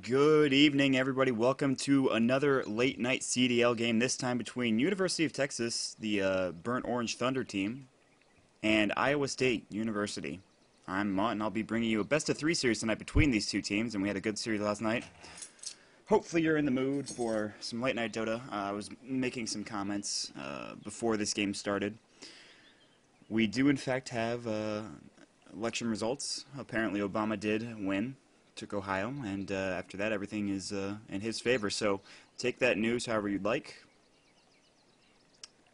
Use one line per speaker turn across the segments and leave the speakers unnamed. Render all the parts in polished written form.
Good evening, everybody. Welcome to another late night CDL game, this time between University of Texas, the Burnt Orange Thunder team, and Iowa State University. I'm Maut, and I'll be bringing you a best of three series tonight between these two teams, and we had a good series last night. Hopefully, you're in the mood for some late night Dota. I was making some comments before this game started. We do, in fact, have election results. Apparently, Obama did win. Took Ohio, and after that, everything is in his favor. So take that news however you'd like.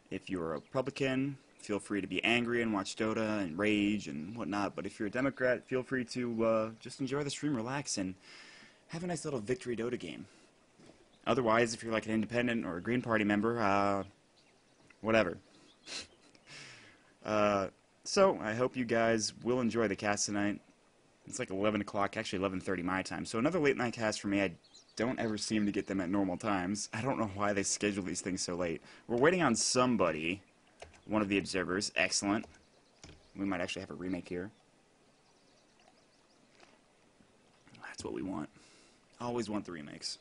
If you're a Republican, feel free to be angry and watch Dota and rage and whatnot. But if you're a Democrat, feel free to just enjoy the stream, relax, and have a nice little victory Dota game. Otherwise, if you're like an independent or a Green Party member, whatever. So I hope you guys will enjoy the cast tonight. It's like 11 o'clock, actually 11:30 my time. So another late night cast for me. I don't ever seem to get them at normal times. I don't know why they schedule these things so late. We're waiting on somebody, one of the observers. Excellent. We might actually have a remake here. That's what we want. Always want the remakes.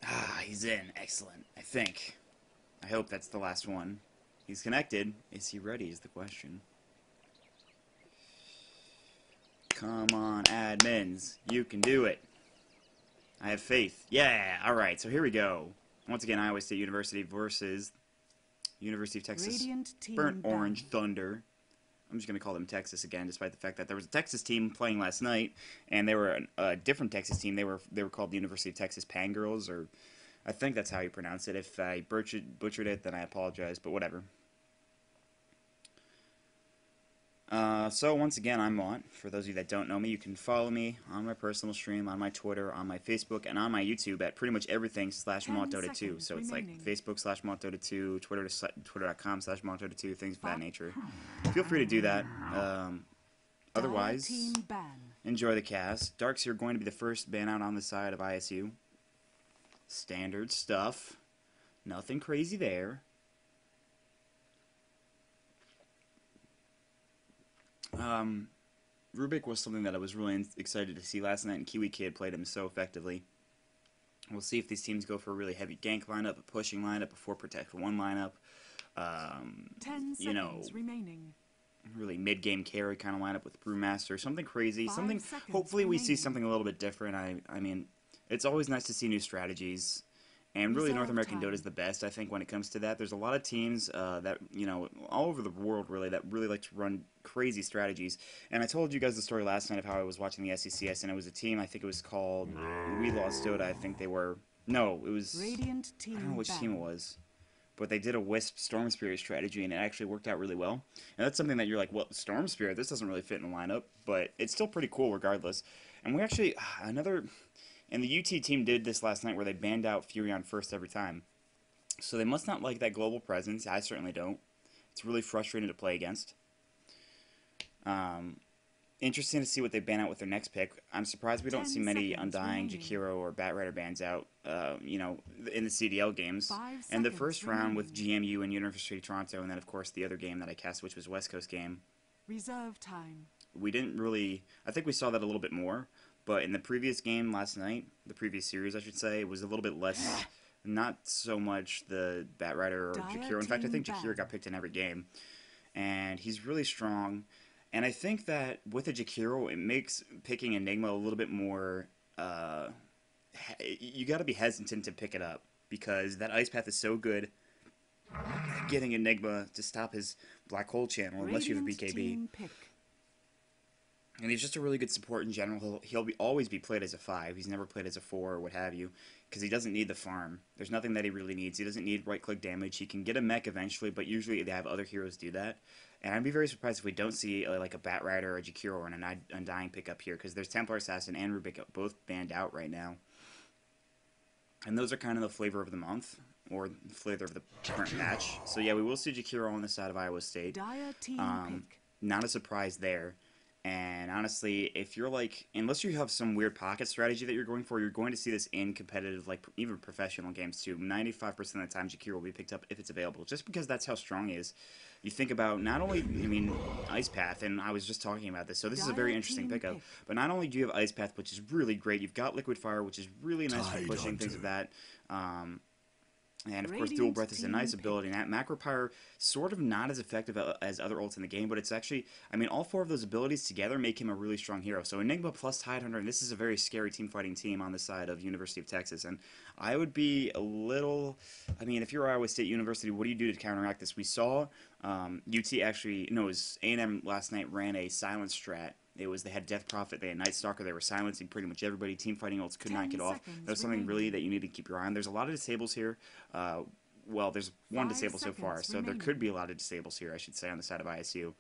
Ah, he's in. Excellent. I think. I hope that's the last one. He's connected. Is he ready is the question. Come on, admins. You can do it. I have faith. Yeah, alright, so here we go. Once again, Iowa State University versus University of Texas Burnt Orange Thunder. I'm just going to call them Texas again, despite the fact that there was a Texas team playing last night, and they were a different Texas team. They were called the University of Texas Pangirls, or I think that's how you pronounce it. If I butchered it, then I apologize, but whatever. So once again, I'm Maut. For those of you that don't know me, you can follow me on my personal stream, on my Twitter, on my Facebook, and on my YouTube at pretty much everything /MautDota2. So it's like Facebook /MautDota2, Twitter.com/MautDota2, things of that nature. Feel free to do that. Otherwise, enjoy the cast. Darks, you're going to be the first ban out on the side of ISU. Standard stuff. Nothing crazy there. Rubik was something that I was really excited to see last night, and Kiwi Kid played him so effectively. We'll see if these teams go for a really heavy gank lineup, a pushing lineup, a 4 protect for 1 lineup.
10 seconds remaining.
Really mid-game carry kind of lineup with Brewmaster, something crazy, something. Hopefully, we see something a little bit different. I mean, it's always nice to see new strategies. And really, North American Dota is the best, I think, when it comes to that. There's a lot of teams that, all over the world, really, that really like to run crazy strategies. And I told you guys the story last night of how I was watching the SECS, and it was a team, I think it was called We Lost Dota. I think they were... No, it was... I don't know which team it was. But they did a Wisp Storm Spirit strategy, and it actually worked out really well. And that's something that you're like, well, Storm Spirit, this doesn't really fit in the lineup. But it's still pretty cool regardless. And we actually... And the UT team did this last night where they banned out Furion first every time. So they must not like that global presence. I certainly don't. It's really frustrating to play against. Interesting to see what they ban out with their next pick. I'm surprised we don't see many Undying, Jakiro, or Batrider bans out, in the CDL games. And the first round with GMU and University of Toronto, and then, of course, the other game that I cast, which was West Coast game.
Reserve time.
We didn't really... I think we saw that a little bit more. But in the previous game last night, the previous series, I should say, it was a little bit less, not so much the Batrider or Jakiro. In fact, I think Jakiro got picked in every game. And he's really strong. And I think that with a Jakiro, it makes picking Enigma a little bit more... you got to be hesitant to pick it up. Because that Ice Path is so good at getting Enigma to stop his Black Hole channel, unless you have a BKB. And he's just a really good support in general. He'll always be played as a 5. He's never played as a 4 or what have you, because he doesn't need the farm. There's nothing that he really needs. He doesn't need right-click damage. He can get a mech eventually, but usually they have other heroes do that. And I'd be very surprised if we don't see like a Batrider or a Jakiro or an Undying pickup here, because there's Templar Assassin and Rubik both banned out right now. And those are kind of the flavor of the month, or the flavor of the current match. So yeah, we will see Jakiro on the side of Iowa State.
Dire team pick.
Not a surprise there. And honestly, if you're like, unless you have some weird pocket strategy that you're going for, you're going to see this in competitive, like even professional games too. 95% of the time, Jakiro will be picked up if it's available, just because that's how strong he is. You think about not only, I mean, Ice Path, and I was just talking about this, so this is a very interesting pickup. But not only do you have Ice Path, which is really great, you've got Liquid Fire, which is really nice for pushing things of that. And of course, Dual Breath is a nice ability. And that Macro Pyre, sort of not as effective as other ults in the game, but it's actually, I mean, all four of those abilities together make him a really strong hero. So Enigma plus Tidehunter, and this is a very scary team fighting team on the side of University of Texas. And I would be a little, I mean, if you're Iowa State University, what do you do to counteract this? We saw UT actually, no, it was A&M last night ran a silence strat. They had Death Prophet, they had Night Stalker, they were silencing pretty much everybody. Team fighting ults could not get off. That was something really that you need to keep your eye on. There's a lot of disables here. Well, there's one disable so far, so there could be a lot of disables here, I should say, on the side of ISU.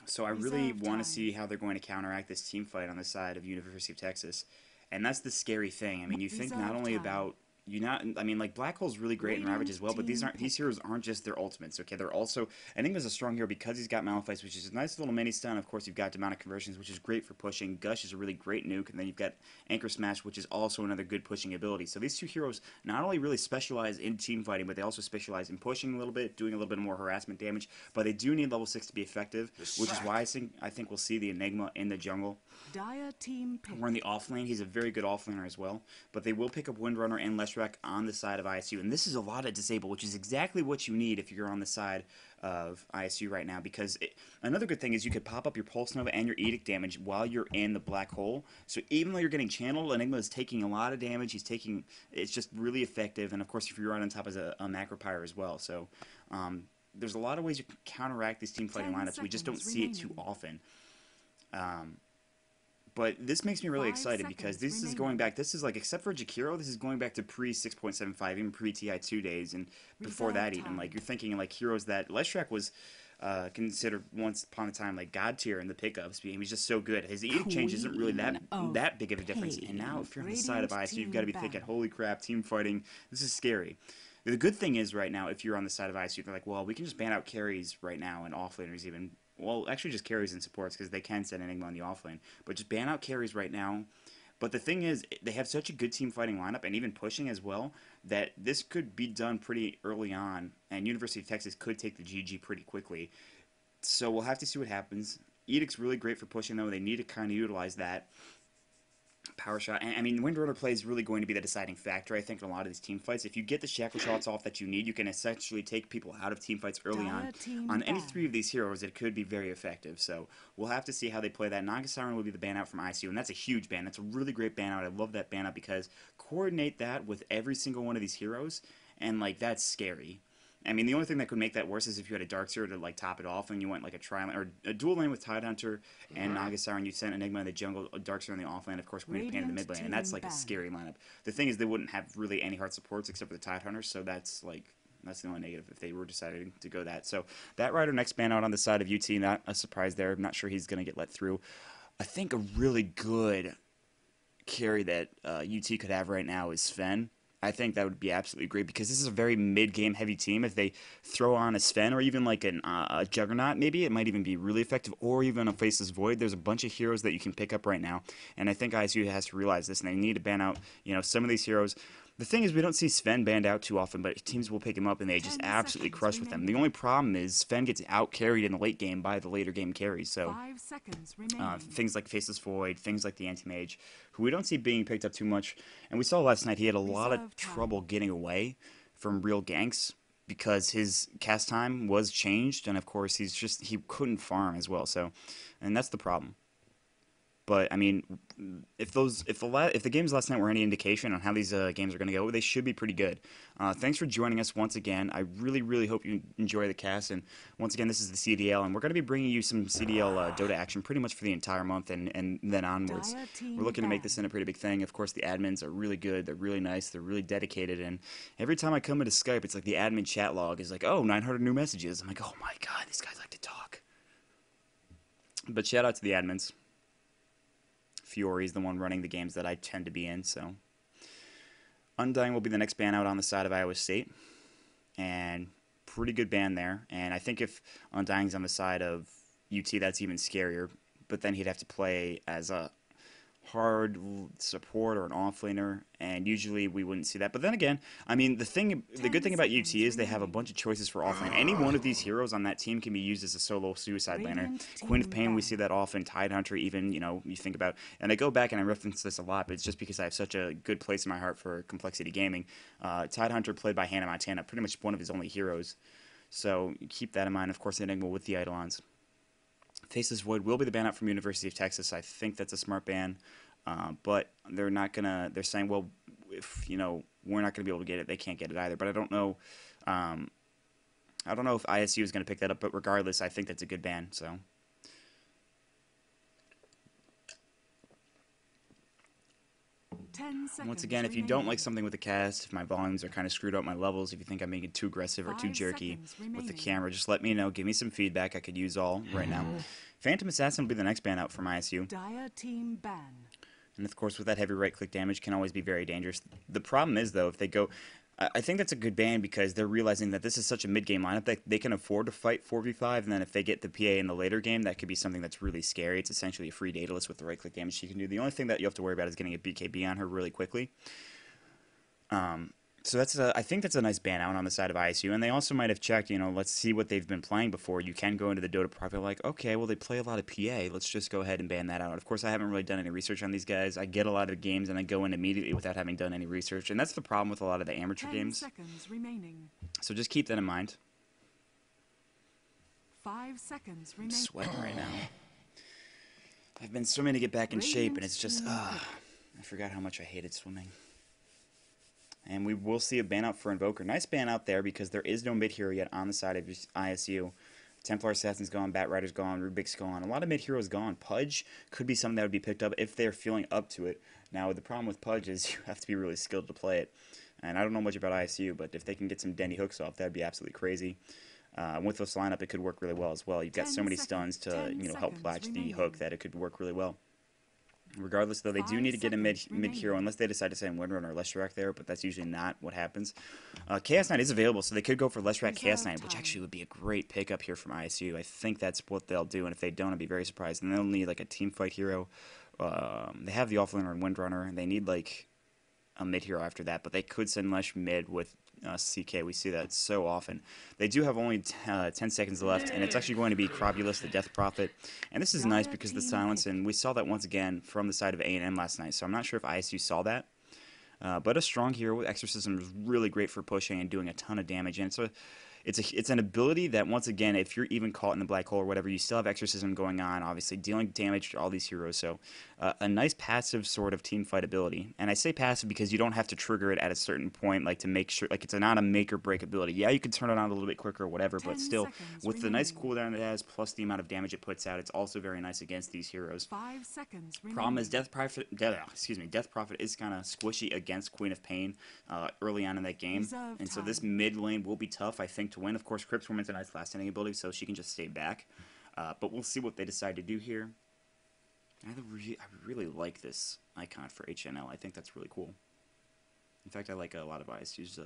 So I really want to see how they're going to counteract this team fight on the side of University of Texas. And that's the scary thing. I mean, you think not only about... I mean, like, Black Hole's really great in Ravage as well, but these heroes aren't just their ultimates, okay? They're also... Enigma's a strong hero because he's got Malefice, which is a nice little mini-stun. Of course, you've got Demonic Conversions, which is great for pushing. Gush is a really great nuke, and then you've got Anchor Smash, which is also another good pushing ability. So these two heroes not only really specialize in team fighting, but they also specialize in pushing a little bit, doing a little bit more harassment damage, but they do need level 6 to be effective, which is why I think we'll see the Enigma in the jungle.
Dire team pick.
We're in the off lane. He's a very good off laner as well. But they will pick up Windrunner and Leshrac on the side of ISU. And this is a lot of disable, which is exactly what you need if you're on the side of ISU right now. Because another good thing is you could pop up your Pulse Nova and your Edict damage while you're in the Black Hole. So even though you're getting channeled, Enigma is taking a lot of damage. It's just really effective. And of course, if you're right on top as a Macro Pyre as well. So there's a lot of ways you can counteract these team fighting lineups. We just don't see it too often. But this makes me really excited because this is going back, this is like, except for Jakiro, this is going back to pre-6.75, even pre-TI2 days, and before that even. Like, you're thinking, like, heroes that Leshrac was considered once upon a time, like, god tier in the pickups. He was just so good. His Edict change isn't really that big of a difference. And now, if you're on the side of ISU, you've got to be thinking, holy crap, team fighting, this is scary. The good thing is, right now, if you're on the side of ISU, they're like, well, we can just ban out carries right now, and offlaners even. Well, actually just carries and supports because they can send Enigma on the offlane. But just ban out carries right now. But the thing is, they have such a good team fighting lineup and even pushing as well that this could be done pretty early on. And University of Texas could take the GG pretty quickly. So we'll have to see what happens. Edict's really great for pushing, though. They need to kind of utilize that. Power shot. And I mean, Windrunner play is really going to be the deciding factor, I think, in a lot of these team fights. If you get the shackle shots off that you need, you can essentially take people out of team fights early on. On any three of these heroes, it could be very effective. So we'll have to see how they play that. Naga Siren will be the ban out from ISU, and that's a huge ban. That's a really great ban out. I love that ban out because coordinate that with every single one of these heroes, and like that's scary. I mean, the only thing that could make that worse is if you had a Dark Seer to like top it off, and you went like a tri-lane or a dual lane with Tidehunter and Naga Siren. You sent Enigma in the jungle, a Dark Seer in the off lane, of course, Queen of Pain in the mid lane, and that's like a scary lineup. The thing is, they wouldn't have really any hard supports except for the Tidehunter, so that's the only negative if they were deciding to go that. So that Rider next ban out on the side of UT, not a surprise there. I'm not sure he's going to get let through. I think a really good carry that UT could have right now is Sven. I think that would be absolutely great because this is a very mid-game heavy team. If they throw on a Sven or even like a Juggernaut, maybe it might even be really effective, or even a Faceless Void. There's a bunch of heroes that you can pick up right now, and I think ISU has to realize this, and they need to ban out some of these heroes. The thing is, we don't see Sven banned out too often, but teams will pick him up and they just absolutely crush with him. The only problem is Sven gets out-carried in the late game by the later game carries. So things like Faceless Void, things like the Anti-Mage, who we don't see being picked up too much. And we saw last night he had a lot of trouble getting away from real ganks because his cast time was changed, and of course he couldn't farm as well. So, and that's the problem. But I mean, if the games last night were any indication on how these games are going to go, they should be pretty good. Thanks for joining us once again. I really, really hope you enjoy the cast. And once again, this is the CDL, and we're going to be bringing you some CDL Dota action pretty much for the entire month and then onwards. We're looking to make this in a pretty big thing. Of course, the admins are really good. They're really nice. They're really dedicated. And every time I come into Skype, it's like the admin chat log is like, oh, 900 new messages. I'm like, oh my god, these guys like to talk. But shout out to the admins. Fiore's the one running the games that I tend to be in, so. Undying will be the next ban out on the side of Iowa State. And pretty good ban there. And I think if Undying's on the side of UT, that's even scarier. But then he'd have to play as a hard support or an offlaner, and usually we wouldn't see that. But then again, I mean, the good thing about UT is they have a bunch of choices for offlane. Any one of these heroes on that team can be used as a solo suicide laner. Queen of Pain, we see that often. Tidehunter, even, you think about, and I go back and I reference this a lot, but it's just because I have such a good place in my heart for Complexity Gaming. Tidehunter, played by Hannah Montana, pretty much one of his only heroes. So keep that in mind. Of course, Enigma with the Eidolons. Faceless Void will be the ban out from University of Texas. I think that's a smart ban, but they're not gonna. They're saying, well, if we're not gonna be able to get it, they can't get it either. But I don't know. I don't know if ISU is gonna pick that up. But regardless, I think that's a good ban. So. Once again, if you don't like something with the cast, if my volumes are kind of screwed up, my levels, if you think I'm being too aggressive or too jerky with the camera, just let me know. Give me some feedback. I could use all right now. Phantom Assassin will be the next ban out from ISU.
Dire team ban.
And of course, with that heavy right-click damage, can always be very dangerous. The problem is, though, if they go... I think that's a good ban because they're realizing that this is such a mid-game lineup that they can afford to fight 4v5, and then if they get the PA in the later game, that could be something that's really scary. It's essentially a free Daedalus with the right-click damage she can do. The only thing that you have to worry about is getting a BKB on her really quickly. So that's I think that's a nice ban out on the side of ISU, and they also might have checked, let's see what they've been playing before. You can go into the Dota profile like, okay, well, they play a lot of PA. Let's just go ahead and ban that out. Of course, I haven't really done any research on these guys. I get a lot of games, and I go in immediately without having done any research, and that's the problem with a lot of the amateur
10
games.
seconds remaining.
So just keep that in mind.
5 seconds remaining.
I'm sweating right now. I've been swimming to get back in shape, and it's just, I forgot how much I hated swimming. And we will see a ban out for Invoker. Nice ban out there because there is no mid hero yet on the side of ISU. Templar Assassin's gone, Bat Rider's gone, Rubik's gone. A lot of mid heroes gone. Pudge could be something that would be picked up if they're feeling up to it. Now, the problem with Pudge is you have to be really skilled to play it. And I don't know much about ISU, but if they can get some Denny hooks off, that'd be absolutely crazy. With this lineup, it could work really well as well. You've got so many stuns to help latch the hook that it could work really well. Regardless, though, they do need to get a mid-hero, unless they decide to send Windrun or Leshrac there, but that's usually not what happens. Chaos Knight is available, so they could go for Leshrac Chaos Knight, which actually would be a great pickup here from ISU. I think that's what they'll do, and if they don't, I'd be very surprised. And they'll need, like, a team fight hero. They have the Offlaner and Windrunner, and they need, like, a mid-hero after that, but they could send Lesh mid with CK. We see that so often. They do have only 10 seconds left, and it's actually going to be Crobulus, the Death Prophet. And this is nice because of the silence, and we saw that once again from the side of A&M last night, so I'm not sure if ISU saw that. But a strong hero with Exorcism is really great for pushing and doing a ton of damage, and it's an ability that, once again, if you're even caught in the black hole or whatever, you still have Exorcism going on, obviously, dealing damage to all these heroes. So a nice passive sort of team fight ability. And I say passive because you don't have to trigger it at a certain point, like to make sure, like it's not a make or break ability. Yeah, you can turn it on a little bit quicker or whatever, but still, with the nice cooldown it has, plus the amount of damage it puts out, it's also very nice against these heroes.
5 seconds remaining.
Problem is Death Prophet is kind of squishy against Queen of Pain early on in that game. So this mid lane will be tough, I think, to win. Of course, Crypt Woman's a nice last standing ability, so she can just stay back. But we'll see what they decide to do here. I really like this icon for HNL. I think that's really cool. In fact, I like a lot of ISU's.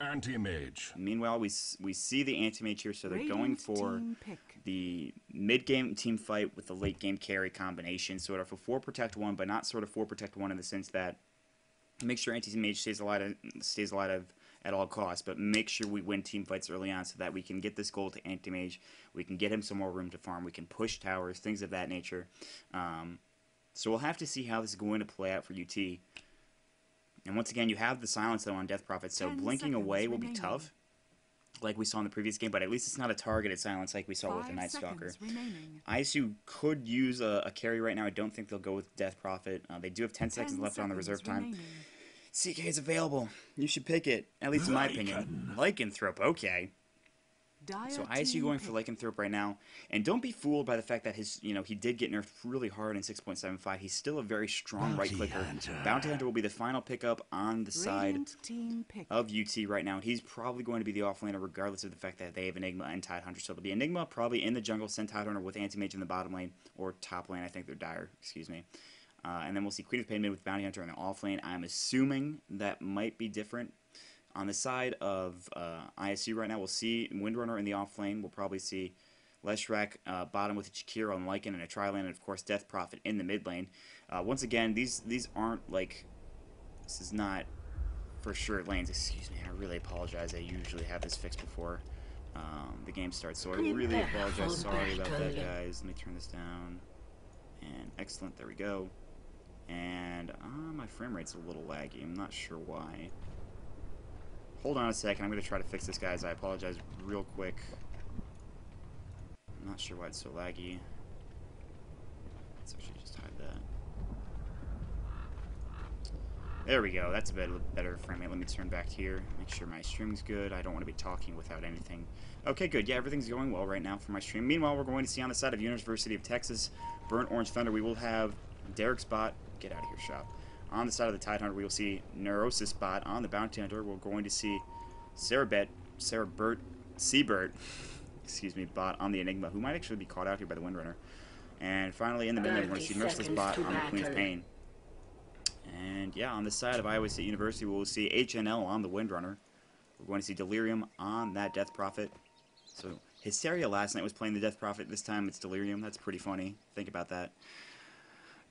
Anti-mage.
Meanwhile, we see the anti-mage here, so they're going for the mid-game team fight with the late-game carry combination. Sort of a 4 protect 1, but not sort of 4 protect 1 in the sense that make sure anti-mage stays alive at all costs, but make sure we win team fights early on so that we can get this goal to anti-mage, we can get him some more room to farm, we can push towers, things of that nature. So we'll have to see how this is going to play out for UT. And once again, you have the silence, though, on Death Prophet, so blinking away will be tough, like we saw in the previous game, but at least it's not a targeted silence like we saw with the Night Stalker. ISU could use a carry right now. I don't think they'll go with Death Prophet. They do have 10 seconds left on the reserve time. CK is available. You should pick it, at least in my opinion. Lycanthrope, okay. So ISU going for Lycanthrope right now, and don't be fooled by the fact that he did get nerfed really hard in 6.75. He's still a very strong right clicker. Bounty Hunter will be the final pickup on the side of UT right now. He's probably going to be the offlaner regardless of the fact that they have Enigma and Tidehunter. So it'll be Enigma probably in the jungle, send Tidehunter with Anti-Mage in the bottom lane, or top lane. I think they're Dire, excuse me. And then we'll see Queen of Pain mid with Bounty Hunter in the off lane. I'm assuming that might be different. On the side of ISU right now, we'll see Windrunner in the off lane. We'll probably see Leshrac bottom with Jakiro and Lycan in a tri-lane, and of course Death Prophet in the mid lane. Once again, these aren't like, this is not for sure lanes. Excuse me, I really apologize. I usually have this fixed before the game starts, so I really apologize. Sorry about that, guys. Let me turn this down. And excellent, there we go. And my frame rate's a little laggy. I'm not sure why. Hold on a second. I'm going to try to fix this, guys. I apologize real quick. I'm not sure why it's so laggy. Let's actually just hide that. There we go. That's a better frame rate. Let me turn back here. Make sure my stream's good. I don't want to be talking without anything. Okay, good. Yeah, everything's going well right now for my stream. Meanwhile, we're going to see on the side of University of Texas, Burnt Orange Thunder, we will have Derek's bot. Get out of here, shop. On the side of the Tidehunter, we will see Neurosis bot. On the Bounty Hunter, we're going to see Seabert, excuse me, bot on the Enigma, who might actually be caught out here by the Windrunner. And finally, in the middle, we're going to see Merciless bot on the Queen's Pain. And yeah, on the side of Iowa State University, we'll see HNL on the Windrunner. We're going to see Delirium on that Death Prophet. So Hysteria last night was playing the Death Prophet. This time it's Delirium. That's pretty funny. Think about that.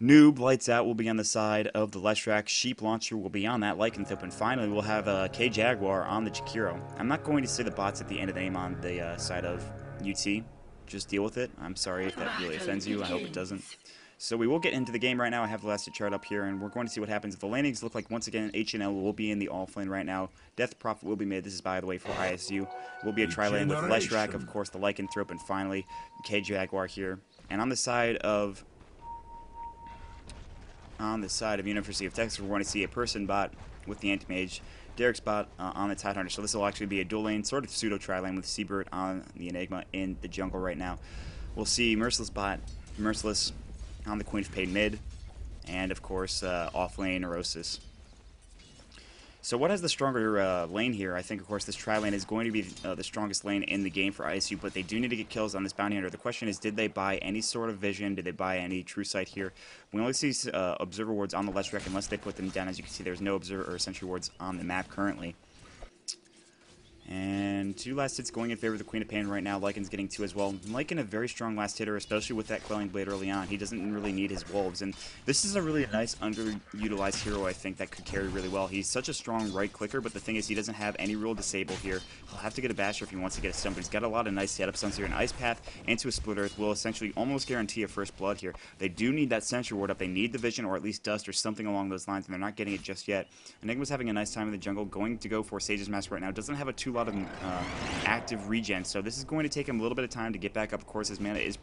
Noob Lights Out will be on the side of the Leshrac. Sheep Launcher will be on that Lycanthrope. And finally, we'll have K Jaguar on the Jakiro. I'm not going to say the bots at the end of the name on the side of UT. Just deal with it. I'm sorry if that really offends you. I hope it doesn't. So we will get into the game right now. I have the last chart up here, and we're going to see what happens. The lanings look like, once again, HNL will be in the off lane right now. Death Prophet will be made. This is, by the way, for ISU. It will be a tri-lane with Leshrac, of course, the Lycanthrope, and finally, K Jaguar here. And on the side of University of Texas, we're going to see a person bot with the Anti-Mage, Derek's bot on the Tidehunter. So this will actually be a dual lane, sort of pseudo tri-lane with Seabert on the Enigma in the jungle right now. We'll see Merciless bot, Merciless on the Queen of Pain mid, and of course off lane Neurosis. So what has the stronger lane here? I think, of course, this tri-lane is going to be the strongest lane in the game for ISU, but they do need to get kills on this Bounty Hunter. The question is, did they buy any sort of vision? Did they buy any true sight here? We only see observer wards on the Leshrac unless they put them down. As you can see, there's no observer or sentry wards on the map currently. And 2 last hits going in favor of the Queen of Pain right now. Lycan's getting 2 as well. Lycan a very strong last hitter, especially with that Quelling Blade early on. He doesn't really need his Wolves. And this is a really nice underutilized hero, I think, that could carry really well. He's such a strong right clicker, but the thing is he doesn't have any real disable here. He'll have to get a Basher if he wants to get a stun, but he's got a lot of nice setup stuns here. An Ice Path into a Split Earth will essentially almost guarantee a first blood here. They do need that Sentry Ward up. They need the Vision or at least Dust or something along those lines, and they're not getting it just yet. Enigma's having a nice time in the jungle, going to go for Sage's Mask right now. Doesn't have a lot of active regen, so this is going to take him a little bit of time to get back up. Of course, his mana is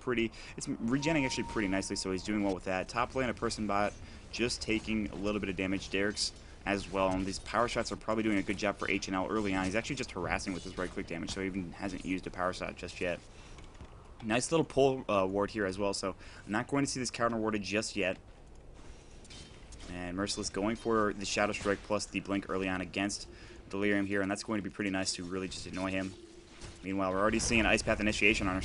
it's regenerating actually pretty nicely, so he's doing well with that. Top lane, a person bot just taking a little bit of damage. Derek's as well, and these power shots are probably doing a good job for HNL early on. He's actually just harassing with his right click damage, so he even hasn't used a power shot just yet. Nice little pull ward here as well, so I'm not going to see this counter warded just yet. And Merciless going for the Shadow Strike plus the Blink early on against Delirium here, and that's going to be pretty nice to really just annoy him. Meanwhile, we're already seeing Ice Path Initiation on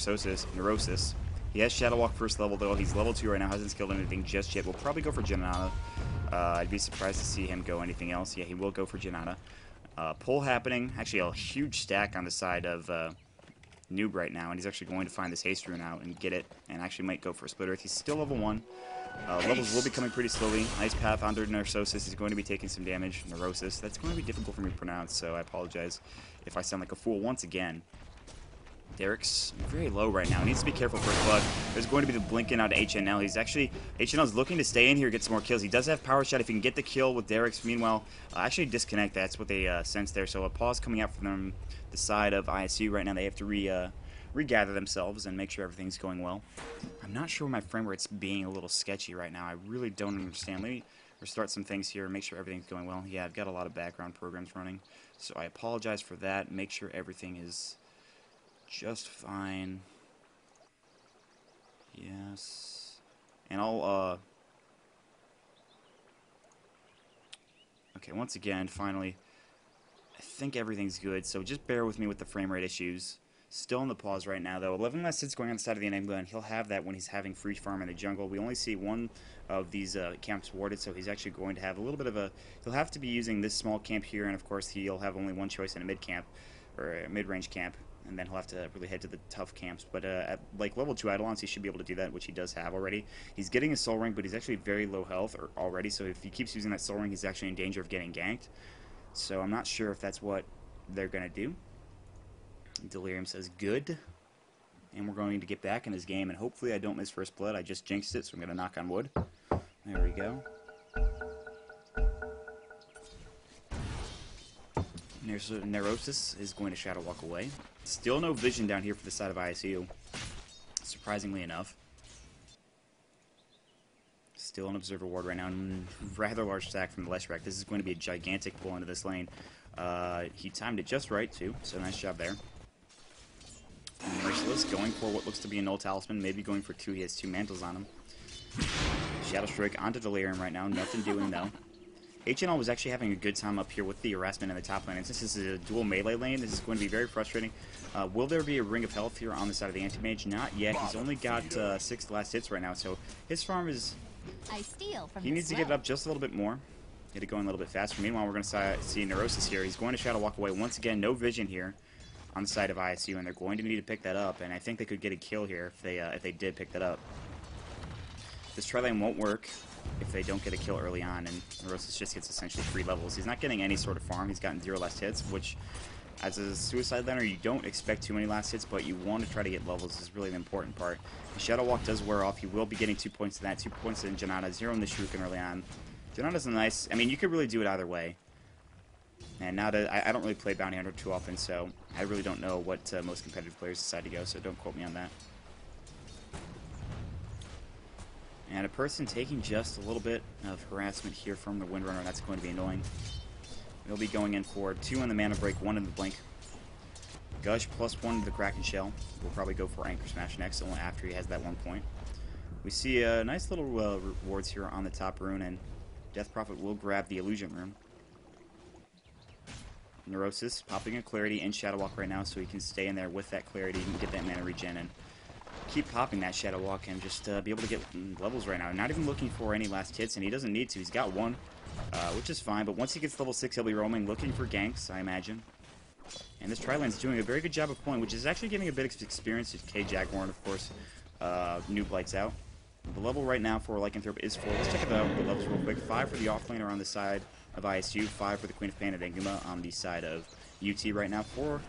Neurosis. He has Shadow Walk first level, though. He's level 2 right now, hasn't skilled anything just yet. We'll probably go for Janata. I'd be surprised to see him go anything else. Yeah, he will go for Janata. Pull happening. Actually, a huge stack on the side of Noob right now, and he's actually going to find this Haste Rune out and get it, and actually might go for a Split Earth. He's still level 1. Levels will be coming pretty slowly. Ice Path under Neurosis is going to be taking some damage. Neurosis. That's going to be difficult for me to pronounce, so I apologize if I sound like a fool once again. Derek's very low right now. He needs to be careful first blood. There's going to be the blink in out to HNL. HNL's looking to stay in here, get some more kills. He does have power shot if he can get the kill with Derek's. Meanwhile, actually disconnect. That's what they sense there. So a pause coming out from them, the side of ISU right now. They have to regather themselves and make sure everything's going well. I'm not sure my frame rate's being a little sketchy right now. I really don't understand. Let me restart some things here and make sure everything's going well. Yeah, I've got a lot of background programs running, so I apologize for that. Make sure everything is just fine. Yes. And I'll, okay, once again, finally, I think everything's good, so just bear with me with the frame rate issues. Still in the pause right now, though. 11 less hits going on the side of the Enigma, and he'll have that when he's having free farm in the jungle. We only see one of these camps warded, so he's actually going to have a little bit of a... He'll have to be using this small camp here, and of course he'll have only one choice in a mid camp, or a mid-range camp. and then he'll have to really head to the tough camps. But at like level 2 Eidolons, he should be able to do that, which he does have already. He's getting a soul ring, but he's actually very low health already, so if he keeps using that soul ring, he's actually in danger of getting ganked. So I'm not sure if that's what they're going to do. Delirium says good. And we're going to get back in his game, and hopefully I don't miss first blood. I just jinxed it, so I'm going to knock on wood. There we go. Neurosis is going to Shadow Walk away. Still no vision down here for the side of ISU, surprisingly enough. Still an Observer Ward right now, and rather large stack from the Leshrac. This is going to be a gigantic pull into this lane. He timed it just right, too, so nice job there. Merciless going for what looks to be a null talisman, maybe going for 2. He has 2 mantles on him. Shadow Strike onto Delirium right now, nothing doing though. HNL was actually having a good time up here with the harassment in the top lane, and since this is a dual melee lane, this is going to be very frustrating. Will there be a Ring of Health here on the side of the anti-mage? Not yet. He's only got 6 last hits right now, so his farm is... he needs to get it up just a little bit more. Get it going a little bit faster. Meanwhile, we're going to see Neurosis here. He's going to Shadow Walk away. Once again, no vision here on the side of ISU, and they're going to need to pick that up, and I think they could get a kill here if they did pick that up. This tri-lane won't work if they don't get a kill early on, and Neurosis just gets essentially 3 levels. He's not getting any sort of farm. He's gotten 0 last hits, which, as a suicide laner, you don't expect too many last hits, but you want to try to get levels. This is really the important part. The Shadow Walk does wear off. He will be getting 2 points to that, 2 points in Janata, 0 in the Shuriken early on. Janata's a nice... I mean, you could really do it either way. And now that I don't really play Bounty Hunter too often, so I really don't know what most competitive players decide to go, so don't quote me on that. And a person taking just a little bit of harassment here from the Windrunner, that's going to be annoying. They'll be going in for 2 in the Mana Break, 1 in the Blink. Gush plus 1 to the Kraken Shell. We'll probably go for Anchor Smash next, only after he has that 1 point. We see nice little rewards here on the top rune, and Death Prophet will grab the Illusion rune. Neurosis popping a Clarity in Shadow Walk right now, so he can stay in there with that Clarity and get that mana regen and keep popping that Shadow Walk and just be able to get levels right now. Not even looking for any last hits, and he doesn't need to. He's got 1, which is fine, but once he gets level 6, he'll be roaming, looking for ganks, I imagine. And this tri-lane's doing a very good job of pulling, which is actually giving a bit of experience to K-Jaguar, and of course, Noob Lights Out. The level right now for Lycanthrope is 4. Let's check out the levels real quick. 5 for the offlaner on the side of ISU, 5 for the Queen of Pain and Enigma on the side of UT right now, 4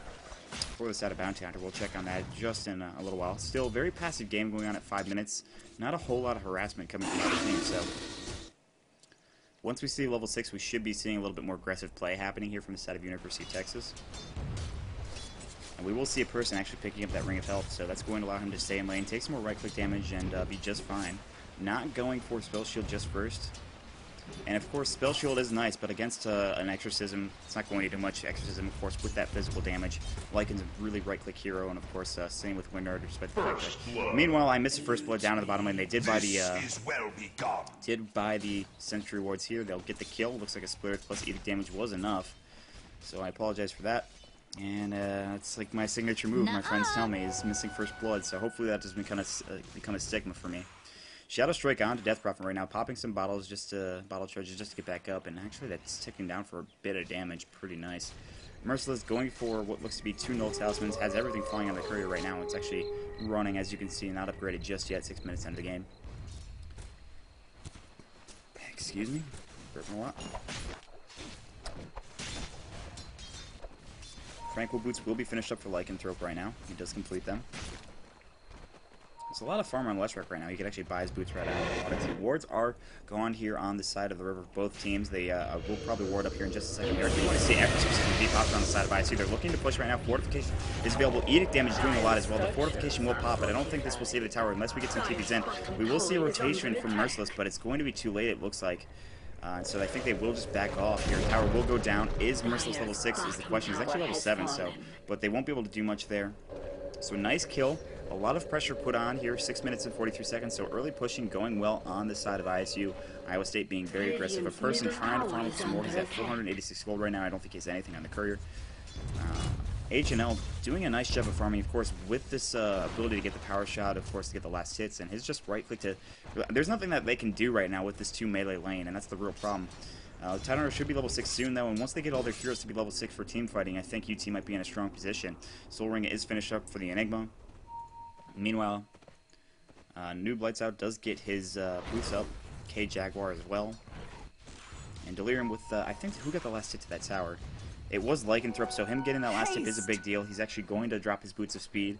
for the side of Bounty Hunter. We'll check on that just in a little while. Still, very passive game going on at 5 minutes. Not a whole lot of harassment coming from the other team, so once we see level 6, we should be seeing a little bit more aggressive play happening here from the side of University of Texas. And we will see a person actually picking up that Ring of Health, so that's going to allow him to stay in lane, take some more right-click damage, and be just fine. Not going for Spell Shield just first. And of course, Spell Shield is nice, but against an Exorcism, it's not going to do much. Exorcism, of course, with that physical damage. Lycan's a really right-click hero, and of course, same with Windrunner, despite the fact that... Meanwhile, I missed the first blood down at the bottom lane. They did buy the Sentry Rewards here. They'll get the kill. Looks like a Splitter plus Edict damage was enough. So I apologize for that. And it's like my signature move, my friends tell me, is missing first blood. So hopefully that doesn't become a stigma for me. Shadow Strike on to Death Prophet right now, popping some bottles, bottle charges just to get back up, and actually that's ticking down for a bit of damage, pretty nice. Merciless going for what looks to be 2 null talismans, has everything flying on the courier right now. It's actually running, as you can see, not upgraded just yet, 6 minutes into the game. Excuse me, burping a lot. Tranquil Boots will be finished up for Lycanthrope right now. He does complete them. There's a lot of farm on Leshrac right now. He could actually buy his boots right out. Wards are gone here on the side of the river of both teams. They will probably ward up here in just a second. Here, you want to see Exorcism be popped on the side of ISU. They're looking to push right now. Fortification is available. Edict damage is doing a lot as well. The Fortification will pop, but I don't think this will save the tower unless we get some TPs in. We will see a rotation from Merciless, but it's going to be too late, it looks like. So I think they will just back off here. Tower will go down. Is Merciless level 6 is the question. He's actually level 7, but they won't be able to do much there. So nice kill. A lot of pressure put on here, 6 minutes and 43 seconds, so early pushing going well on the side of ISU. Iowa State being very aggressive. A person trying to farm up some more. He's at 486 gold right now. I don't think he has anything on the courier. H&L doing a nice job of farming, of course, with this ability to get the power shot, of course, to get the last hits, and his just right-click to... There's nothing that they can do right now with this 2 melee lane, and that's the real problem. Titanor should be level 6 soon, though, and once they get all their heroes to be level 6 for team fighting, I think UT might be in a strong position. Soul Ring is finished up for the Enigma. Meanwhile, Noob Lights Out does get his boots up. K Jaguar as well. And Delirium with, I think, who got the last hit to that tower? It was Lycanthrope, so him getting that last hit is a big deal. He's actually going to drop his Boots of Speed.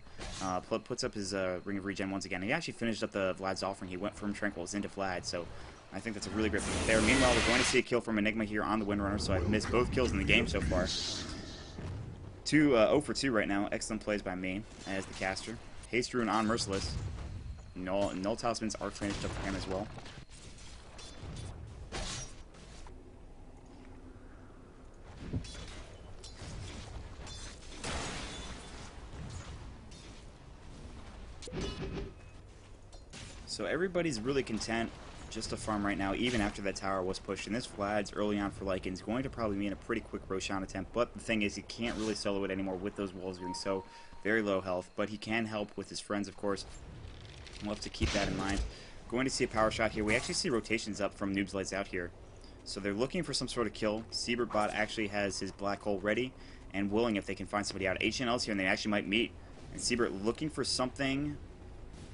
Puts up his Ring of Regen once again. He actually finished up the Vlad's offering. He went from Tranquils into Vlad, so I think that's a really great pick there. Meanwhile, we're going to see a kill from Enigma here on the Windrunner, so I've missed both kills in the game so far. 0 for 2 right now. Excellent plays by me as the caster. Haste Rune on Merciless. Null Talismans are finished up for him as well. So everybody's really content just to farm right now, even after that tower was pushed. And this Vlad's early on for Lycan's going to probably mean a pretty quick Roshan attempt. But the thing is, he can't really solo it anymore with those walls being so very low health. But he can help with his friends, of course. We'll have to keep that in mind. Going to see a power shot here. We actually see rotations up from Noob's Lights Out here. So they're looking for some sort of kill. Siebert Bot actually has his black hole ready and willing if they can find somebody out. HNL's here and they actually might meet. And Siebert looking for something.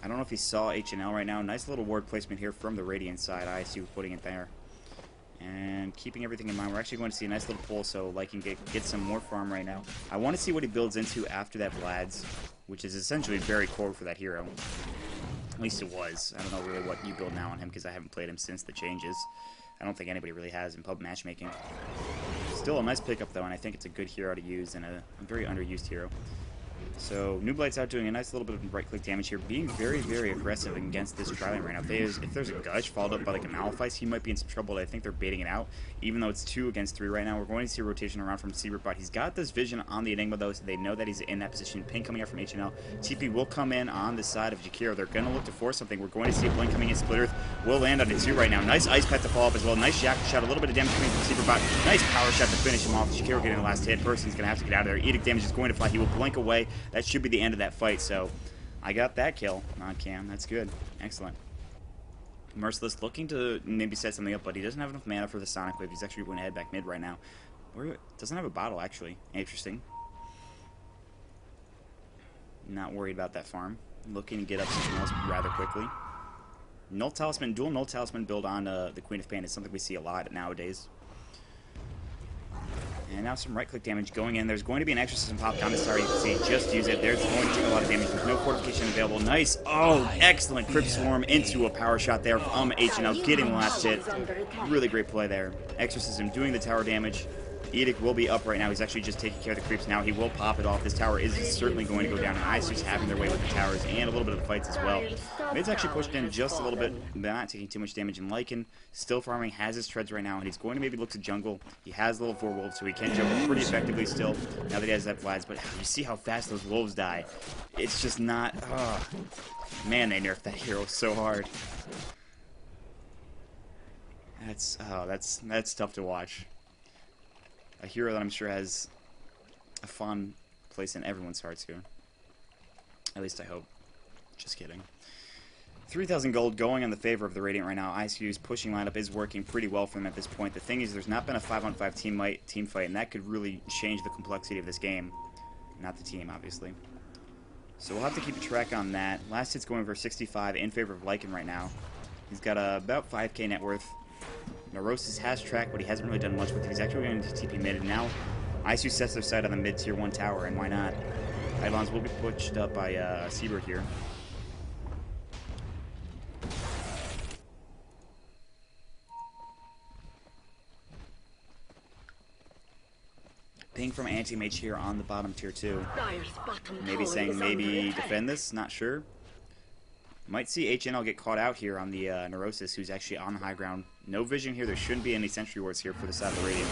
I don't know if he saw HNL right now. Nice little ward placement here from the Radiant side. ISU putting it there. And keeping everything in mind, we're actually going to see a nice little pull so Lycan get some more farm right now. I want to see what he builds into after that Vlad's, which is essentially very core for that hero. At least it was. I don't know really what you build now on him because I haven't played him since the changes. I don't think anybody really has in pub matchmaking. Still a nice pickup though, and I think it's a good hero to use and a very underused hero. So Noob Lights Out doing a nice little bit of right-click damage here, being very, very aggressive against this Trillium right now. If there's a Gush followed up by like a Malefice, he might be in some trouble. I think they're baiting it out, even though it's 2 against 3 right now. We're going to see a rotation around from Siebert Bot. He's got this vision on the Enigma though, so they know that he's in that position. Ping coming out from HNL. TP will come in on the side of Jakiro. They're going to look to force something. We're going to see a Blink coming in. Split Earth will land on it too right now. Nice Ice Pet to follow up as well. Nice Jack shot. A little bit of damage coming from Siebert Bot. Nice power shot to finish him off. Jakiro getting the last hit. Person's going to have to get out of there. Edict damage is going to fly. He will blink away. That should be the end of that fight, so I got that kill on cam. That's good. Excellent. Merciless looking to maybe set something up, but he doesn't have enough mana for the Sonic Wave. He's actually going to head back mid right now. Doesn't have a bottle, actually. Interesting. Not worried about that farm. Looking to get up something else rather quickly. Null Talisman, dual Null Talisman build on the Queen of Pain is something we see a lot nowadays. And now some right-click damage going in. There's going to be an Exorcism pop down the star. You can see, just use it. There's going to take a lot of damage. There's no fortification available. Nice. Oh, excellent Crypt Swarm into a power shot there from HNL, getting the last hit. Really great play there. Exorcism doing the tower damage. Edict will be up right now. He's actually just taking care of the creeps now. He will pop it off. This tower is certainly going to go down. And ISU's having their way with the towers and a little bit of the fights as well. Mid's actually pushed in just a little bit, but not taking too much damage. And Lycan still farming, has his treads right now, and he's going to maybe look to jungle. He has level 4 wolves, so he can jungle pretty effectively still now that he has that Vlad's. But you see how fast those wolves die. It's just not... man, they nerfed that hero so hard. That's tough to watch. A hero that I'm sure has a fond place in everyone's hearts here. At least I hope. Just kidding. 3,000 gold going in the favor of the Radiant right now. ISU's pushing lineup is working pretty well for them at this point. The thing is, there's not been a 5-on-5 team fight, and that could really change the complexity of this game. Not the team, obviously. So we'll have to keep a track on that. Last hit's going for 65 in favor of Lycan right now. He's got about 5k net worth. Neurosis has track, but he hasn't really done much with it. He's actually going to TP mid, and now ISU sets their sight on the mid tier 1 tower, and why not? Eidolons will be pushed up by Siebert here. Ping from Anti-Mage here on the bottom tier 2. Maybe saying maybe defend this, not sure. Might see HNL get caught out here on the Neurosis, who's actually on the high ground. No vision here. There shouldn't be any sentry wards here for the side of the Radiant.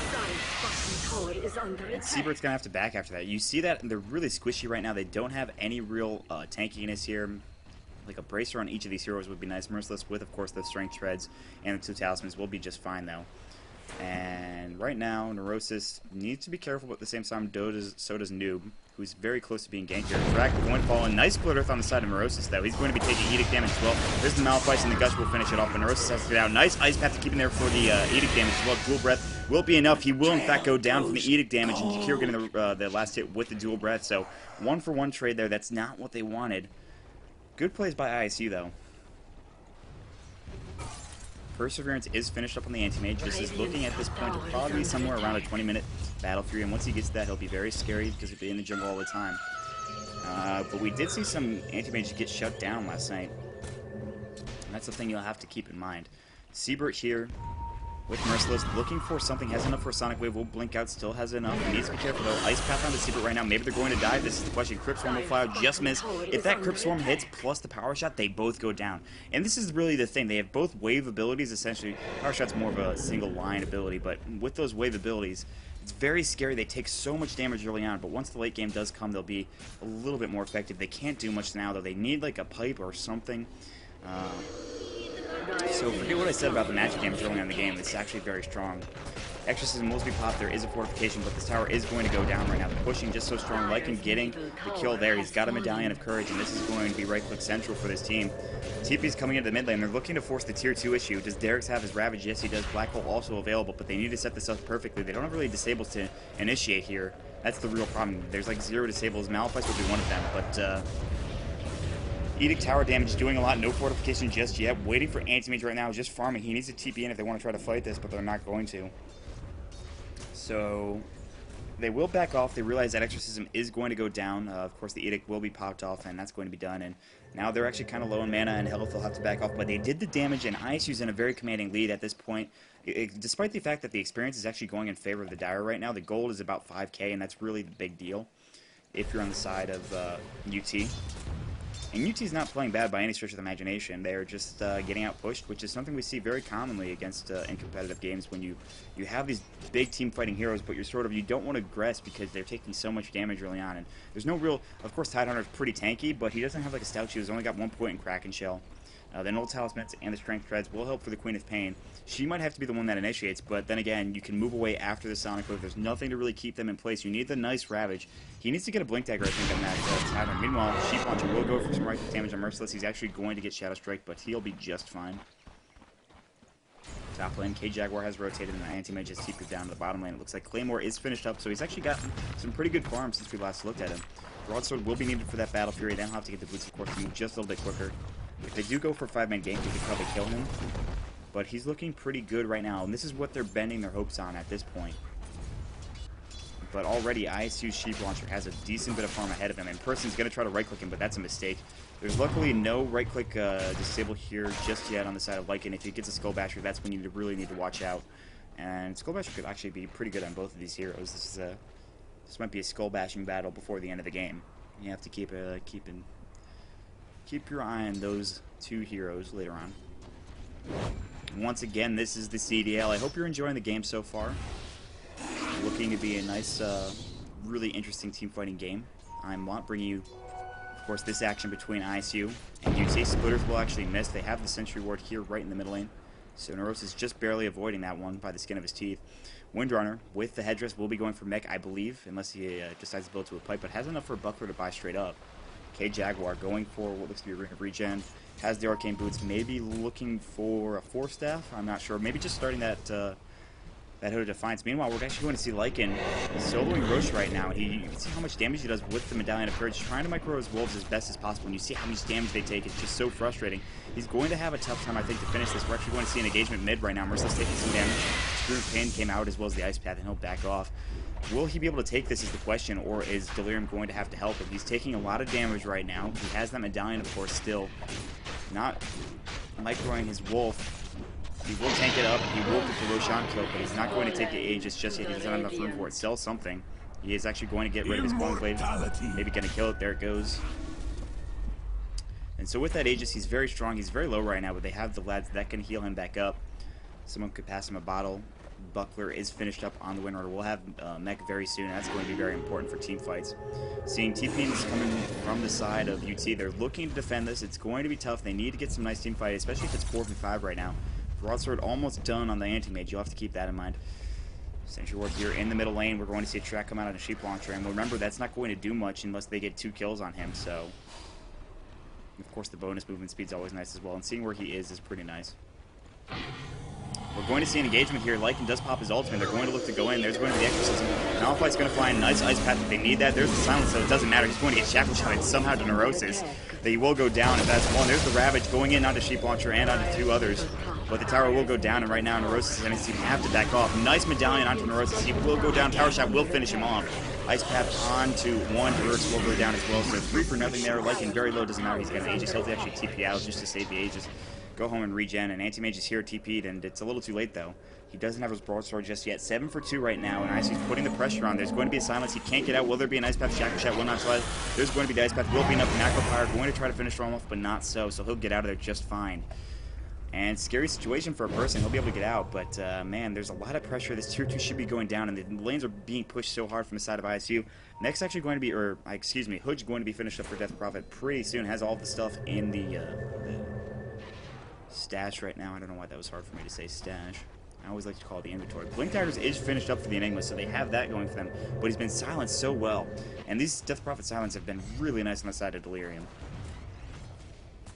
And Siebert's going to have to back after that. You see that? They're really squishy right now. They don't have any real tankiness here. Like a bracer on each of these heroes would be nice. Merciless with, of course, the Strength Treads and the 2 Talismans will be just fine, though. And right now, Neurosis needs to be careful, but at the same time, so does Noob. who's very close to being ganked here. Frack going to fall in. Nice split earth on the side of Neurosis, though. He's going to be taking Edict damage as well. There's the Malefice, and the Gush will finish it off, but Neurosis has to get out. Nice Ice Path to keep him there for the Edict damage as well. Dual Breath will be enough. He will, in fact, go down from the Edict damage, and Jakiro getting the last hit with the Dual Breath. So, 1-for-1 trade there. That's not what they wanted. Good plays by ISU, though. Perseverance is finished up on the Anti-Mage. This is looking at this point to probably somewhere around a 20-minute Battle Fury, and once he gets to that, he'll be very scary because he'll be in the jungle all the time. But we did see some Anti-Mages get shut down last night, and that's the thing you'll have to keep in mind. Siebert here with Merciless, looking for something, has enough for a Sonic Wave, will blink out, still has enough, he needs to be careful though. Ice Path onto Siebert right now, maybe they're going to die, this is the question. Crypt Swarm will fly out, just miss. If that Crypt Swarm hits plus the Power Shot, they both go down. And this is really the thing, they have both wave abilities, essentially. Power Shot's more of a single line ability, but with those wave abilities, it's very scary. They take so much damage early on, but once the late game does come, they'll be a little bit more effective. They can't do much now, though. They need like a pipe or something. So forget what I said about the magic damage early on in the game. It's actually very strong. Exorcism will be popped. There is a fortification, but this tower is going to go down right now. They're pushing just so strong. Lycan getting the kill there. He's got a Medallion of Courage, and this is going to be right-click central for this team. TP's coming into the mid lane. They're looking to force the tier 2 issue. Does Derek's have his Ravage? Yes, he does. Black Hole also available, but they need to set this up perfectly. They don't have really disables to initiate here. That's the real problem. There's like 0 disables. Malefice would be one of them, but Edict tower damage doing a lot, no fortification just yet. Waiting for Anti-Mage right now, just farming. He needs to TP in if they want to try to fight this, but they're not going to. So they will back off. They realize that Exorcism is going to go down. Of course, the Edict will be popped off, and that's going to be done. And now they're actually kind of low in mana and health. They'll have to back off, but they did the damage, and ISU's in a very commanding lead at this point. Despite the fact that the experience is actually going in favor of the Dire right now, the gold is about 5k, and that's really the big deal if you're on the side of UT. And UT's not playing bad by any stretch of the imagination. They're just getting out pushed, which is something we see very commonly against in competitive games when you have these big team fighting heroes, but you don't want to aggress because they're taking so much damage early on. And there's no real, of course, Tidehunter's pretty tanky, but he doesn't have like a stout shield. He's only got 1 point in Kraken Shell. The Null Talismans and the Strength Treads will help for the Queen of Pain. She might have to be the one that initiates, but then again, you can move away after the Sonic Wave. There's nothing to really keep them in place. You need the nice Ravage. He needs to get a Blink Dagger, I think, on that Tavern. Meanwhile, Sheep Launcher will go for some right damage on Merciless. He's actually going to get Shadow Strike, but he'll be just fine. Top lane, K-Jaguar has rotated, and the Anti-Mage has TP'd down to the bottom lane. It looks like Claymore is finished up, so he's actually got some pretty good farm since we last looked at him. Broadsword will be needed for that Battle Fury. Then he'll have to get the boots, of course, to move just a little bit quicker. If they do go for a 5-man gank, we could probably kill him. But he's looking pretty good right now, and this is what they're bending their hopes on at this point. But already, ISU's Sheep Launcher has a decent bit of farm ahead of him, and Person's going to try to right-click him, but that's a mistake. There's luckily no right-click disable here just yet on the side of Lycan. If he gets a Skull Basher, that's when you really need to watch out. And Skull Basher could actually be pretty good on both of these heroes. This might be a Skull Bashing battle before the end of the game. You have to keep your eye on those two heroes later on. Once again, this is the CDL. I hope you're enjoying the game so far. Looking to be a nice, really interesting team fighting game. I'm Maut bringing you, of course, this action between ISU and UT. Splitters will actually miss. They have the Sentry Ward here right in the middle lane. So Neurosis is just barely avoiding that one by the skin of his teeth. Windrunner, with the headdress, will be going for mech, I believe, unless he decides to build to a pipe, but has enough for a Buckler to buy straight up. K-Jaguar going for what looks to be a Ring of Regen. Has the Arcane Boots, maybe looking for a Force Staff. I'm not sure. Maybe just starting that Hood of Defiance. Meanwhile, we're actually going to see Lycan soloing Roche right now. You can see how much damage he does with the Medallion of Courage, trying to micro his wolves as best as possible. And you see how much damage they take. It's just so frustrating. He's going to have a tough time, I think, to finish this. We're actually going to see an engagement mid right now. Merciless taking some damage. Screw of Pain came out as well as the Ice Path, and he'll back off. Will he be able to take this is the question, or is Delirium going to have to help him? He's taking a lot of damage right now. He has that Medallion, of course, still. Not microing his wolf. He will tank it up. He will get the Roshan kill, but he's not going to take the Aegis just yet. He doesn't have enough room for it. Sell something. He is actually going to get rid of his Bone Blade. Maybe going to kill it. There it goes. And so with that Aegis, he's very strong. He's very low right now, but they have the lads that can heal him back up. Someone could pass him a bottle. Buckler is finished up on the Windrunner. We'll have mech very soon. That's going to be very important for team fights. Seeing TPs coming from the side of UT, they're looking to defend this. It's going to be tough. They need to get some nice team fight, especially if it's 4v5 right now. Broadsword almost done on the Anti-Mage. You'll have to keep that in mind. Sentry Ward here in the middle lane. We're going to see a track come out on a Sheep Launcher, and remember, that's not going to do much unless they get 2 kills on him, so... Of course, the bonus movement speed's always nice as well, and seeing where he is pretty nice. We're going to see an engagement here. Lycan does pop his ultimate. They're going to look to go in. There's going to be the Exorcism. Malphite's going to find a nice Ice Path if they need that. There's the Silence, so it doesn't matter. He's going to get Shackle Shot and somehow to Neurosis. They will go down if that's one. There's the Ravage going in onto Sheep Launcher and onto 2 others. But the tower will go down, and right now Neurosis is going to have to back off. Nice Medallion onto Neurosis. He will go down. Power Shot will finish him off. Ice Path onto 1. Verse will go down as well. So 3 for nothing there. Lycan very low. Doesn't matter. He's got an Aegis. He'll actually TP out just to save the Aegis. Go home and regen. And Anti-Mage is here TP'd, and it's a little too late though. He doesn't have his broadsword just yet. 7 for 2 right now, and ISU's putting the pressure on. There's going to be a Silence. He can't get out. Will there be an Ice Path? Shackle Shot will not slide. There's going to be the Ice Path. Will be enough. Macropyre going to try to finish Rom off, but not so. So he'll get out of there just fine. And scary situation for a person. He'll be able to get out, but man, there's a lot of pressure. This tier 2 should be going down, and the lanes are being pushed so hard from the side of ISU. Next actually going to be, or excuse me, Hood's going to be finished up for Death Prophet pretty soon. Has all the stuff in the stash right now. I don't know why that was hard for me to say stash. I always like to call it the inventory. Blink Daggers is finished up for the Enigma, so they have that going for them, but he's been silenced so well. And these Death Prophet silence have been really nice on the side of Delirium.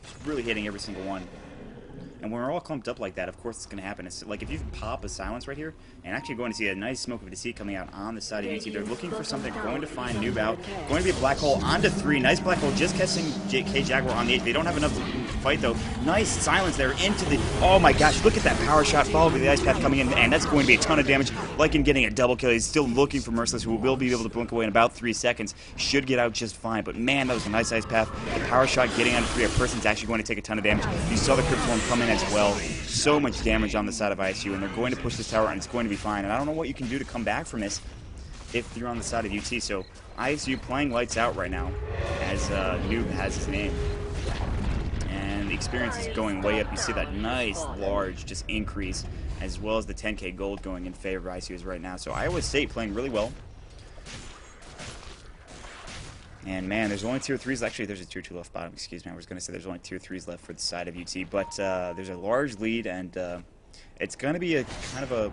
Just really hitting every single one. And when we're all clumped up like that, of course it's going to happen. It's like if you pop a Silence right here, and actually going to see a nice Smoke of Deceit coming out on the side of UT. They're looking for something, going to find Noob out. Going to be a Black Hole onto 3. Nice Black Hole, just catching K Jaguar on the 8. They don't have enough to fight though. Nice Silence there into the... Oh my gosh, look at that power shot followed by the Ice Path coming in, and that's going to be a ton of damage. Lycan getting a double kill. He's still looking for Merciless, who will be able to blink away in about 3 seconds. Should get out just fine, but man, that was a nice Ice Path. The power shot getting onto 3. A person's actually going to take a ton of damage. You saw the Crypt Form come in as well. So much damage on the side of ISU, and they're going to push this tower, and it's going to be fine. And I don't know what you can do to come back from this if you're on the side of UT. So ISU playing lights out right now, as Noob has his name. And the experience is going way up. You see that nice, large, just increase, as well as the 10k gold going in favor of ISU right now. So Iowa State playing really well. And man, there's only tier 3s. Actually, there's a tier 2 left bottom. Excuse me. I was going to say there's only tier 3s left for the side of UT. But there's a large lead, and it's going to be a kind of a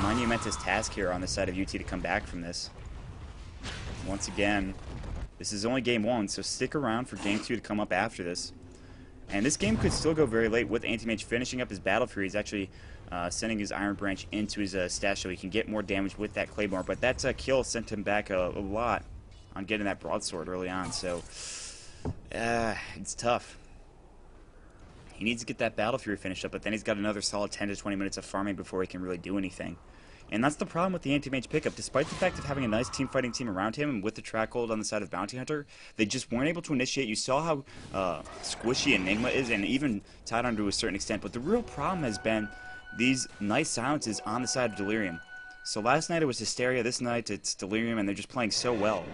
monumentous task here on the side of UT to come back from this. Once again, this is only game 1, so stick around for game 2 to come up after this. And this game could still go very late with Anti-Mage finishing up his Battle Fury. He's actually sending his Iron Branch into his stash so he can get more damage with that Claymore. But that kill sent him back a lot on getting that broadsword early on, so it's tough. He needs to get that Battle Fury finished up, but then he's got another solid 10 to 20 minutes of farming before he can really do anything. And that's the problem with the Anti-Mage pickup. Despite the fact of having a nice team-fighting team around him, and with the track hold on the side of Bounty Hunter, they just weren't able to initiate. You saw how squishy Enigma is, and even tied on to a certain extent, but the real problem has been these nice silences on the side of Delirium. So last night it was Hysteria, this night it's Delirium, and they're just playing so well.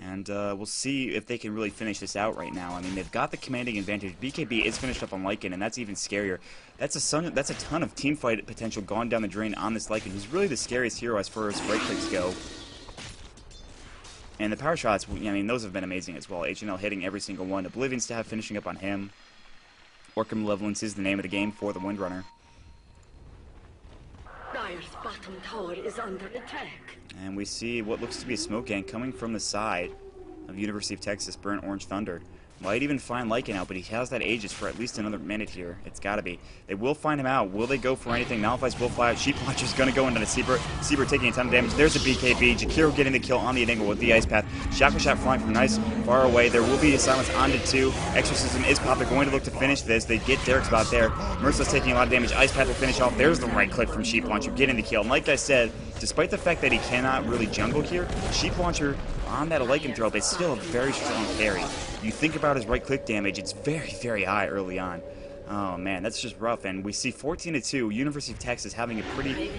And we'll see if they can really finish this out right now. I mean, they've got the commanding advantage. BKB is finished up on Lycan, and that's even scarier. That's a ton of teamfight potential gone down the drain on this Lycan, who's really the scariest hero as far as right clicks go. And the power shots, I mean, those have been amazing as well. H&L hitting every single one. Oblivion Stab finishing up on him. Orca Malevolence is the name of the game for the Windrunner.
Dire's bottom tower is under attack.
And we see what looks to be a smoke gang coming from the side of University of Texas, Burnt Orange Thunder. Might even find Lycan out, but he has that Aegis for at least another minute here. It's got to be. They will find him out. Will they go for anything? Malphite's will fly out. Sheep Launcher's going to go into the Seabird. Seabird taking a ton of damage. There's a BKB. Jakiro getting the kill on the Enigma with the Ice Path. Shackle Shot flying from nice far away. There will be a Silence onto 2. Exorcism is popped. They're going to look to finish this. They get Derek's about there. Merciless taking a lot of damage. Ice Path will finish off. There's the right click from Sheep Launcher getting the kill. And like I said, despite the fact that he cannot really jungle here, Sheep Launcher on that lycanthrope is still a very strong carry. You think about his right click damage, it's very, very high early on. Oh man, that's just rough. And we see 14-2, University of Texas having a pretty,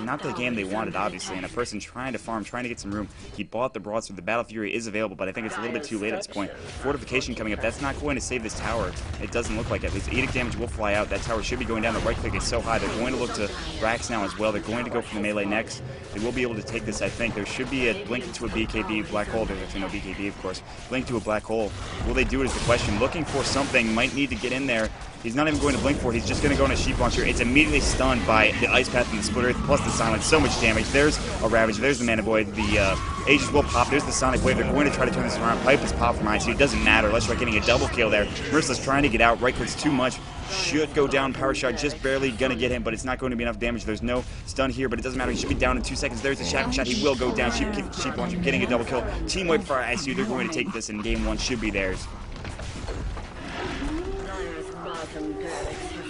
not the game they wanted obviously, and a person trying to farm, trying to get some room. He bought the broadsword, the Battle Fury is available, but I think it's a little bit too late at this point. Fortification coming up, that's not going to save this tower. It doesn't look like it. At least Edict damage will fly out. That tower should be going down. The right click is so high. They're going to look to Rax now as well. They're going to go for the melee next. They will be able to take this, I think. There should be a blink into a BKB black hole. There's actually no BKB, of course. Blink to a black hole. Will they do it is the question. Looking for something. Might need to get in there. He's not even going to blink for it. He's just going to go on a sheep launcher. It's immediately stunned by the ice path and the split earth, plus the silence. So much damage. There's a ravage. There's the mana void. The Aegis will pop. There's the sonic wave. They're going to try to turn this around. Pipe is popped from ISU. It doesn't matter. Let's try getting a double kill there. Merciless trying to get out. Right clicks too much. Should go down. Power shot just barely going to get him, but it's not going to be enough damage. There's no stun here, but it doesn't matter. He should be down in 2 seconds. There's a shadow shot. He will go down. Sheep launcher getting a double kill. Team wipe for ISU. They're going to take this, and game 1 should be theirs.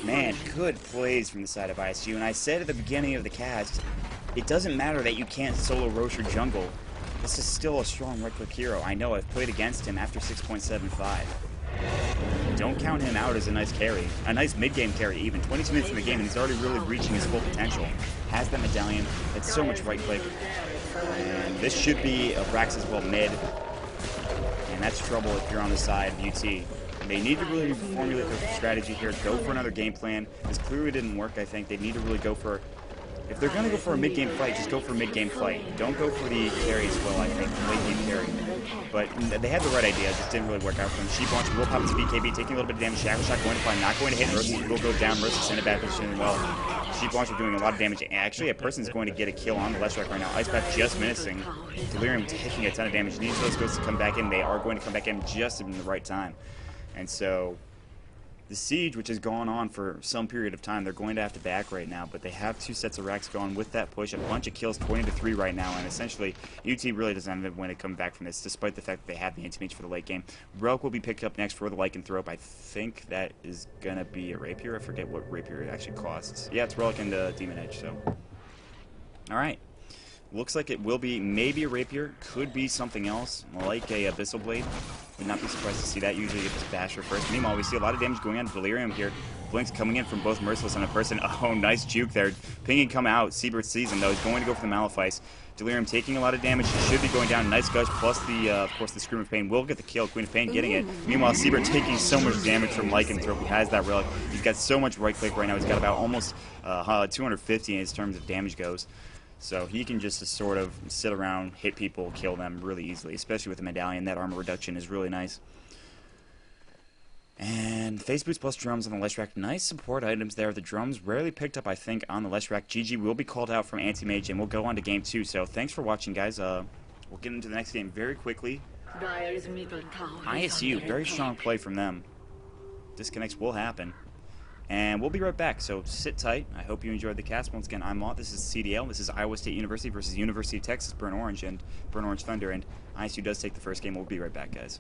Man, good plays from the side of ISU, and I said at the beginning of the cast, it doesn't matter that you can't solo Roche or jungle. This is still a strong right-click hero. I know, I've played against him after 6.75. Don't count him out as a nice carry. A nice mid-game carry, even. 22 minutes in the game, and he's already really reaching his full potential. Has that medallion. It's so much right-click. And this should be a Rax as well mid. And that's trouble if you're on the side of UT. They need to really formulate their strategy here. Go for another game plan. This clearly didn't work, I think. They need to really go for... If they're going to go for a mid-game fight, just go for a mid-game fight. Don't go for the carry as well, I think. Late-game carry. But they had the right idea. It just didn't really work out for them. Sheep launch will pop his BKB, taking a little bit of damage. Shackle shot going to fly. Not going to hit. Mercy will go down. Mercy send it back position well. Sheep launch are doing a lot of damage. Actually, a person's going to get a kill on the Leshrac right now. Ice Path just missing. Delirium taking a ton of damage. Needs those ghosts to come back in. They are going to come back in just in the right time. And so, the siege, which has gone on for some period of time, they're going to have to back right now, but they have 2 sets of racks going with that push, a bunch of kills, 20-3 right now, and essentially, UT really doesn't have a win to come back from this, despite the fact that they have the intimates for the late game. Relic will be picked up next for the Lycanthrope. I think that is going to be a Rapier. I forget what Rapier it actually costs. Yeah, it's Relic and Demon Edge, so. Alright. Looks like it will be maybe a Rapier, could be something else, like a Abyssal Blade. Would not be surprised to see that. Usually get this Basher first. Meanwhile, we see a lot of damage going on to Delirium here. Blinks coming in from both Merciless and a person. Oh, nice juke there. Pinging come out. Seabird sees him, though. He's going to go for the Malefice. Delirium taking a lot of damage. He should be going down. Nice gush, plus the, of course, the Scream of Pain will get the kill. Queen of Pain getting it. Meanwhile, Seabird taking so much damage from Lycanthrope. He has that relic. He's got so much right click right now. He's got about almost 250 in his terms of damage goes. So he can just sort of sit around, hit people, kill them really easily, especially with the medallion. That armor reduction is really nice. And Face Boots plus drums on the Leshrac. Nice support items there. The drums rarely picked up, I think, on the Leshrac. GG will be called out from Anti-Mage, and we'll go on to game 2. So thanks for watching, guys. We'll get into the next game very quickly. ISU, very strong play from them. Disconnects will happen. And we'll be right back, so sit tight. I hope you enjoyed the cast. Once again, I'm Maut. This is CDL. This is Iowa State University versus University of Texas, Burnt Orange Thunder, and ISU does take the first game. We'll be right back, guys.